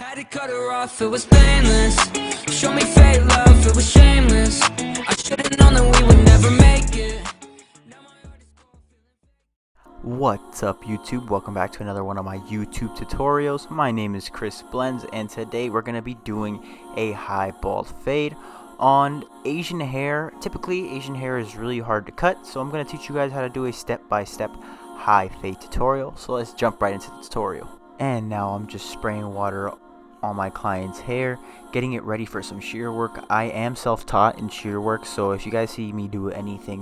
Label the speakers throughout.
Speaker 1: Had to cut her off, it was painless. Show me fake love, it was shameless. I should've known that we would never make it.
Speaker 2: What's up YouTube? Welcome back to another one of my YouTube tutorials. My name is Chris Blends, and today we're going to be doing a high bald fade on Asian hair. Typically Asian hair is really hard to cut, so I'm going to teach you guys how to do a step-by-step high fade tutorial. So let's jump right into the tutorial. And now I'm just spraying water on my client's hair, getting it ready for some shear work. I am self-taught in shear work, so if you guys see me do anything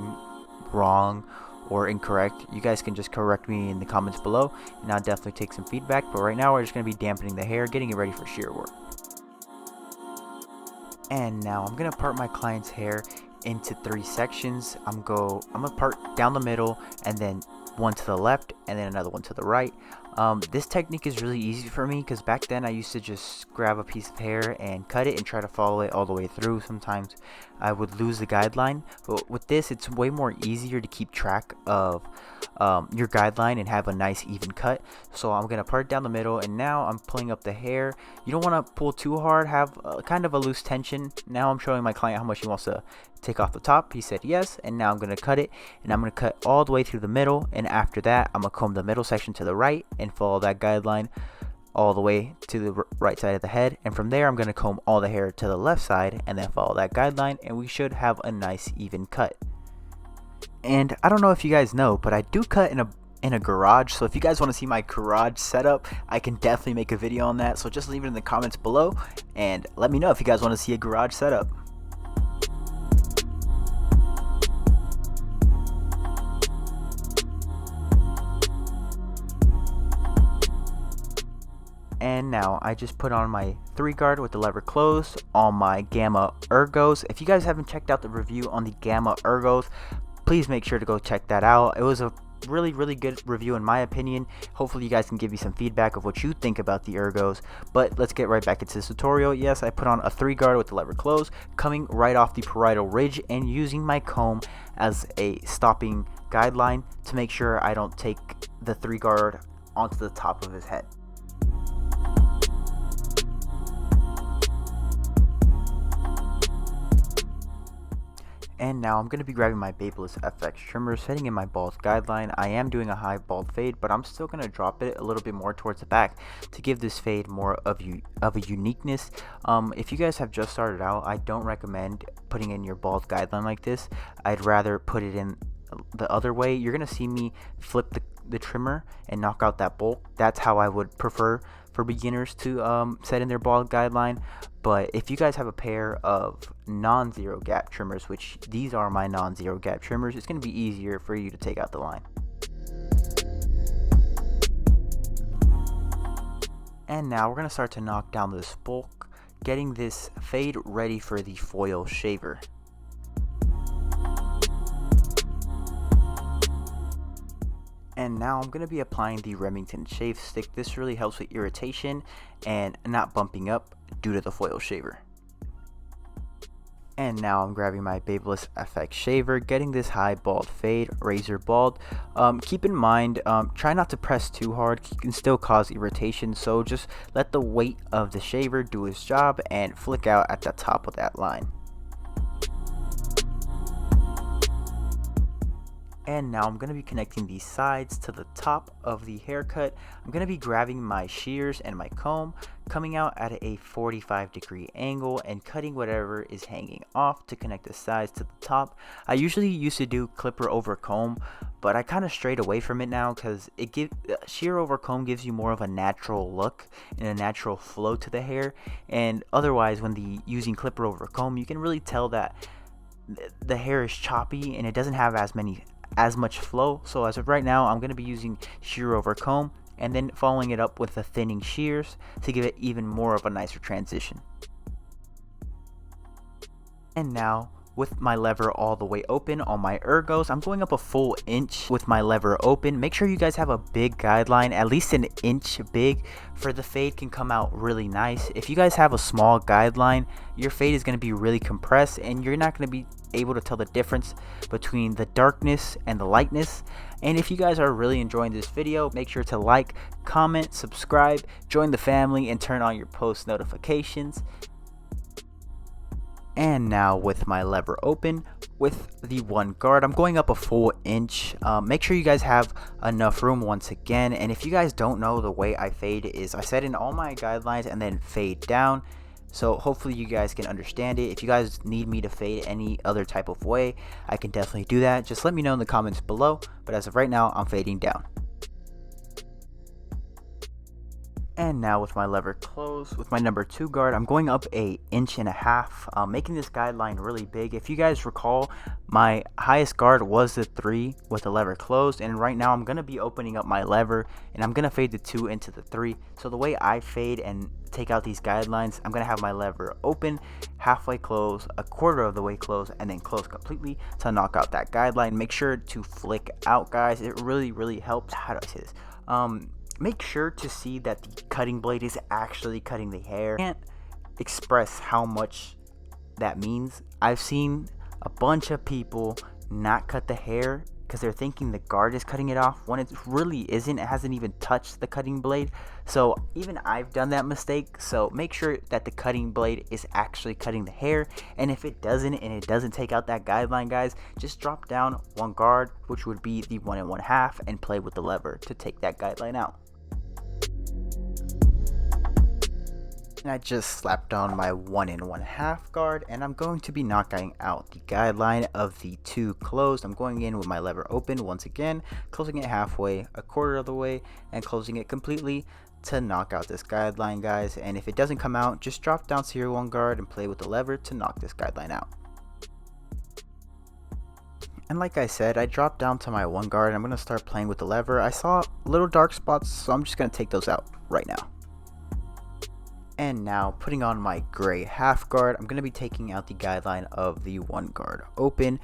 Speaker 2: wrong or incorrect, you guys can just correct me in the comments below, and I'll definitely take some feedback. But right now we're just going to be dampening the hair, getting it ready for shear work. And now I'm going to part my client's hair into 3 sections. I'm going to part down the middle, and then one to the left, and then another one to the right. This technique is really easy for me because back then I used to just grab a piece of hair and cut it and try to follow it all the way through. Sometimes I would lose the guideline, but with this it's way more easier to keep track of your guideline and have a nice even cut. So I'm gonna part down the middle, and now I'm pulling up the hair. You don't want to pull too hard, have kind of a loose tension. Now I'm showing my client how much he wants to take off the top. He said yes, and now I'm gonna cut it, and I'm gonna cut all the way through the middle, and after that I'm gonna comb the middle section to the right and follow that guideline all the way to the right side of the head, and from there I'm going to comb all the hair to the left side and then follow that guideline, and we should have a nice even cut. And I don't know if you guys know, but I do cut in a garage, so if you guys want to see my garage setup, I can definitely make a video on that. So just leave it in the comments below and let me know if you guys want to see a garage setup. And now I just put on my 3 guard with the lever closed on my Gamma Ergos. If you guys haven't checked out the review on the Gamma Ergos, please make sure to go check that out. It was a really good review in my opinion. Hopefully you guys can give me some feedback of what you think about the Ergos. But let's get right back into this tutorial. Yes, I put on a 3 guard with the lever closed, coming right off the parietal ridge and using my comb as a stopping guideline to make sure I don't take the 3 guard onto the top of his head. And now I'm going to be grabbing my Babyliss FX trimmer, setting in my bald guideline. I am doing a high bald fade, but I'm still going to drop it a little bit more towards the back to give this fade more of a uniqueness. If you guys have just started out, I don't recommend putting in your bald guideline like this. I'd rather put it in the other way. You're going to see me flip the trimmer and knock out that bulk. That's how I would prefer for beginners to set in their bald guideline. But if you guys have a pair of non-zero gap trimmers, which these are my non-zero gap trimmers, it's going to be easier for you to take out the line. And now we're going to start to knock down this bulk, getting this fade ready for the foil shaver. And now I'm going to be applying the Remington shave stick. This really helps with irritation and not bumping up due to the foil shaver. And now I'm grabbing my Babyliss FX shaver, getting this high bald fade, razor bald. Keep in mind, try not to press too hard. You can still cause irritation, so just let the weight of the shaver do its job and flick out at the top of that line. And now I'm going to be connecting these sides to the top of the haircut. I'm going to be grabbing my shears and my comb, coming out at a 45-degree angle and cutting whatever is hanging off to connect the sides to the top. I usually used to do clipper over comb, but I kind of strayed away from it now because shear over comb gives you more of a natural look and a natural flow to the hair. And otherwise, when using clipper over comb, you can really tell that the hair is choppy and it doesn't have as much flow. So as of right now, I'm going to be using shear over comb and then following it up with the thinning shears to give it even more of a nicer transition. And now with my lever all the way open on my Ergos, I'm going up a full inch with my lever open. Make sure you guys have a big guideline, at least an inch big, for the fade can come out really nice. If you guys have a small guideline, your fade is going to be really compressed and you're not going to be able to tell the difference between the darkness and the lightness. And if you guys are really enjoying this video, make sure to like, comment, subscribe, join the family, and turn on your post notifications. And now with my lever open, with the one guard, I'm going up a full inch. Make sure you guys have enough room once again. And if you guys don't know, the way I fade is I set in all my guidelines and then fade down. So hopefully you guys can understand it. If you guys need me to fade any other type of way, I can definitely do that. Just let me know in the comments below. But as of right now, I'm fading down. And now with my lever closed, with my number 2 guard, I'm going up a inch and a half, making this guideline really big. If you guys recall, my highest guard was the 3 with the lever closed, and right now I'm going to be opening up my lever and I'm going to fade the 2 into the 3. So the way I fade and take out these guidelines, I'm going to have my lever open, halfway close, a quarter of the way close, and then close completely to knock out that guideline. Make sure to flick out, guys. It really helps. How do I say this? Make sure to see that the cutting blade is actually cutting the hair. I can't express how much that means. I've seen a bunch of people not cut the hair because they're thinking the guard is cutting it off when it really isn't. It hasn't even touched the cutting blade. So even I've done that mistake. So make sure that the cutting blade is actually cutting the hair. And if it doesn't, and it doesn't take out that guideline, guys, just drop down one guard, which would be the 1 1/2, and play with the lever to take that guideline out. And I just slapped on my 1 1/2 guard, and I'm going to be knocking out the guideline of the 2 closed. I'm going in with my lever open once again, closing it halfway, a quarter of the way, and closing it completely to knock out this guideline, guys. And if it doesn't come out, just drop down to your 1 guard and play with the lever to knock this guideline out. And like I said, I dropped down to my 1 guard and I'm going to start playing with the lever. I saw little dark spots, so I'm just going to take those out right now. And now putting on my gray half guard, I'm going to be taking out the guideline of the 1 guard open,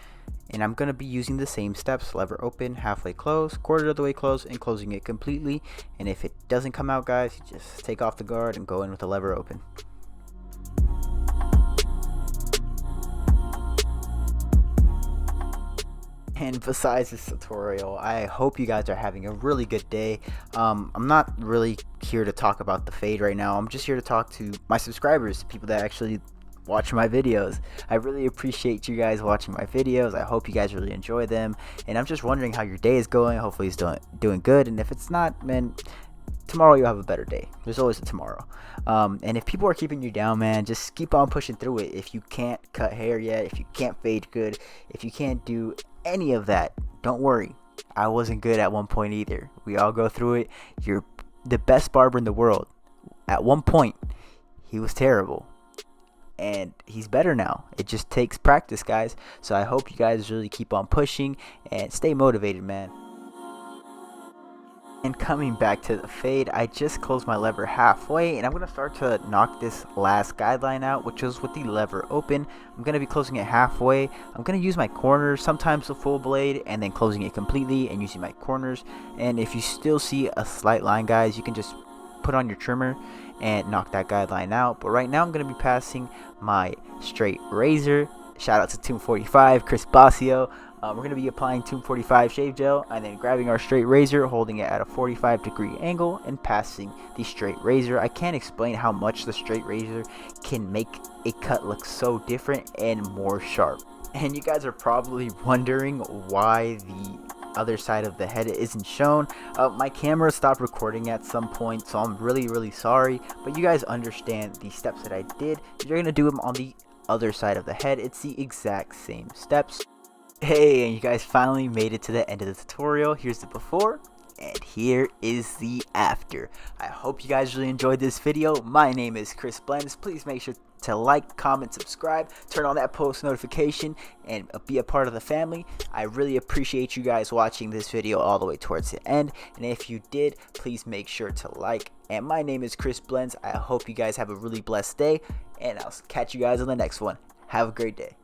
Speaker 2: and I'm going to be using the same steps: lever open, halfway close, quarter of the way close, and closing it completely. And if it doesn't come out, guys, you just take off the guard and go in with the lever open. And besides this tutorial, I hope you guys are having a really good day. I'm not really here to talk about the fade right now. I'm just here to talk to my subscribers, people that actually watch my videos. I really appreciate you guys watching my videos. I hope you guys really enjoy them. And I'm just wondering how your day is going. Hopefully it's doing good. And if it's not, man, tomorrow you'll have a better day. There's always a tomorrow. And if people are keeping you down, man, just keep on pushing through it. If you can't cut hair yet, if you can't fade good, if you can't do any of that, don't worry. I wasn't good at one point either. We all go through it. You're the best barber in the world. At one point, he was terrible. And he's better now. It just takes practice, guys. So I hope you guys really keep on pushing and stay motivated, man. And coming back to the fade, I just closed my lever halfway, and I'm going to start to knock this last guideline out, which is with the lever open. I'm going to be closing it halfway. I'm going to use my corners, sometimes the full blade, and then closing it completely and using my corners. And if you still see a slight line, guys, you can just put on your trimmer and knock that guideline out. But right now I'm going to be passing my straight razor. Shout out to Tomb 45, Chris Basio. We're going to be applying Tomb 45 shave gel and then grabbing our straight razor, holding it at a 45-degree angle and passing the straight razor. I can't explain how much the straight razor can make a cut look so different and more sharp. And you guys are probably wondering why the other side of the head isn't shown. My camera stopped recording at some point, so I'm really sorry, but you guys understand the steps that I did. You're going to do them on the other side of the head. It's the exact same steps. Hey, and you guys finally made it to the end of the tutorial. Here's the before and here is the after. I hope you guys really enjoyed this video. My name is Chris Blends. Please make sure to like, comment, subscribe, turn on that post notification, and be a part of the family. I really appreciate you guys watching this video all the way towards the end, and if you did, please make sure to like. And my name is Chris Blends. I hope you guys have a really blessed day, and I'll catch you guys on the next one. Have a great day.